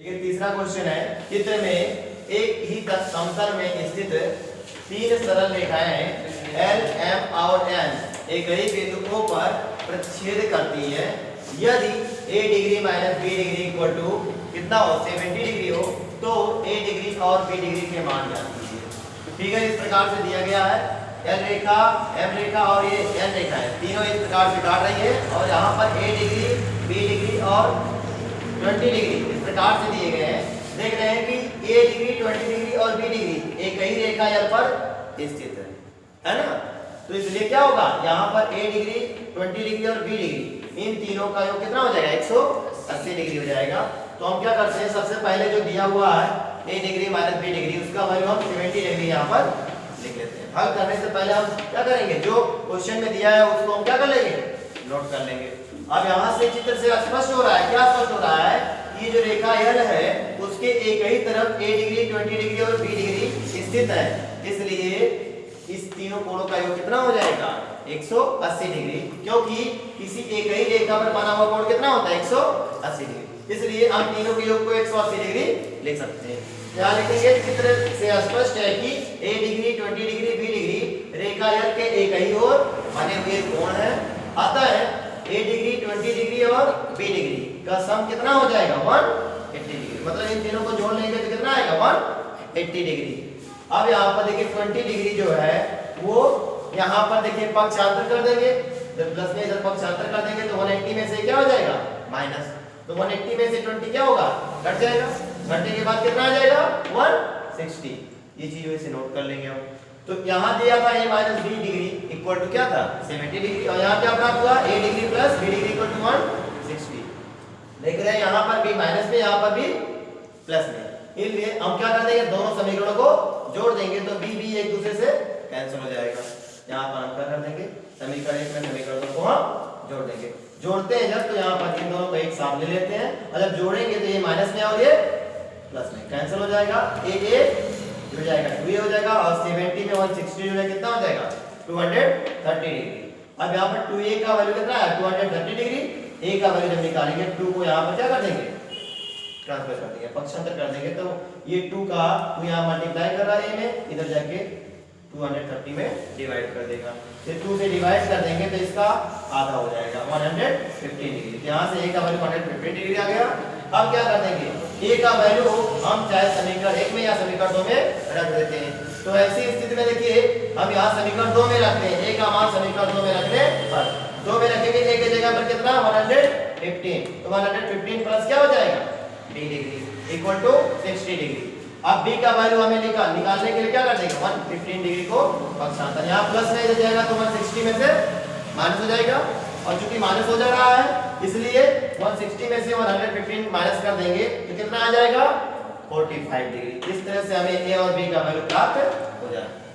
ये तीसरा क्वेश्चन है। चित्र में एक ही समतल में स्थित तीन सरल रेखाएं L, M और N एक ही बिंदुओं पर प्रतिच्छेद करती है। यदि a degree minus b degree equal to कितना हो 70 डिग्री हो तो a डिग्री और b डिग्री के मान जान लीजिए। फिगर इस प्रकार से दिया गया है। L रेखा, M रेखा और ये N रेखा है, तीनों इस प्रकार से काट रही है और यहाँ पर a डिग्री, b डिग्री और 20 डिग्री इस प्रकार से दिए गए हैं। देख रहे हैं कि a डिग्री, 20 डिग्री और b डिग्री एक ही रेखा L पर स्थित है ना। तो इसलिए क्या होगा, यहाँ पर a डिग्री, 20 डिग्री और b डिग्री इन तीनों का योग कितना हो जाएगा 180 डिग्री हो जाएगा। तो हम क्या करते हैं, सबसे पहले जो दिया हुआ है a degree minus b degree उसका वैल्यू हम 70 डिग्री यहाँ पर लिख लेते हैं। हल करने से पहले हम क्या करेंगे, जो क्वेश्चन में दिया है उसको हम क्या कर लेंगे, नोट कर लेंगे। अब यहाँ से चित्र से स्पष्ट हो रहा है, क्या स्पष्ट हो रहा है, ये जो रेखा L है उसके एक ही तरफ a डिग्री, 20 डिग्री और b डिग्री स्थित है। इसलिए इस तीनों कोणों का योग कितना हो जाएगा 180 डिग्री, क्योंकि किसी एक ही रेखा पर बना हुआ कोण कितना होता है 180 डिग्री। इसलिए हम तीनों के योग को 180 डिग्री लिख सकते हैं। यहाँ लिखेंगे, चित्र से स्पष्ट है कि a degree, 20 degree, b degree Rekha L के एक ही ओर बने हुए कोण है। अतः a डिग्री, 20 डिग्री और b डिग्री का सम कितना हो जाएगा 180 डिग्री। मतलब इन तीनों को जोड़ लेंगे तो कितना आएगा 180 डिग्री। अब यहाँ पर देखिए 20 डिग्री जो है वो यहाँ पर देखिए पक्षांतर कर देंगे, जब प्लस में इधर पक्षांतर कर देंगे तो 180 में से क्या हो जाएगा माइनस, तो 180 में से 20 क्या होगा घट जाएगा, घटने के बाद कितना आ जाएगा 160। ये चीज वैसे नोट कर लेंगे हम। तो यहाँ दिया था a minus b degree equal to क्या था 70 डिग्री और यहाँ क्या प्राप्त हुआ a degree plus b degree equal to 160। देख रहे हैं यहाँ पर b माइनस में, यहाँ पर b प्लस में, इसलिए हम क्या कर देंगे दोनों समीकरणों को जोड़ देंगे तो b b एक दूसरे से कैंसिल हो जाएगा। यहाँ पर हम क्या कर देंगे, समीकरण एक में समीकरण दो को हम जोड़ देंगे। जोड़ते हैं जब तो यहाँ पर इन दोनों को एक साथ ले लेते हैं और जब जोड़ेंगे तो ये माइनस में और ये प्लस में कैंसिल हो जाएगा, a जुड़ जाएगा 2a हो जाएगा और 70 में 160 जो है कितना हो जाएगा 230 डिग्री। अब यहाँ पर 2a का वैल्यू कितना है 230 डिग्री, a का वैल्यू जब निकालेंगे 2 को यहाँ पर क्या कर देंगे ट्रांसफर कर देंगे, पक्षांतर कर देंगे, तो ये 2 का 2 यहाँ मल्टीप्लाई कर रहा है में, इधर जाके 230 में डिवाइड कर देगा। फिर 2 से डिवाइड कर देंगे तो इसका आधा हो जाएगा 150 डिग्री। यहाँ से a का वैल्यू 150 डिग्री आ गया। अब क्या कर देंगे, a का वैल्यू हम चाहे समीकरण 1 में या समीकरण 2 में रख देते हैं। तो ऐसी स्थिति में देखिए हम यहाँ समीकरण 2 में रखते हैं, a का मान समीकरण 2 में रखने पर 2 में रखेंगे a की जगह पर कितना 115, तो 115 प्लस क्या हो जाएगा b degree equal to 60 degree. अब b का वैल्यू हमें निकालने के लिए क्या कर देंगे 115 डिग्री को पक्षांतर, यहाँ प्लस में इधर जाएगा तो 160 में से माइनस हो जाएगा और चूंकि माइनस हो जा रहा है इसलिए 160 में से 115 माइनस कर देंगे तो कितना आ जाएगा 45 डिग्री। इस तरह से हमें a और b का वैल्यू प्राप्त हो जाएगा।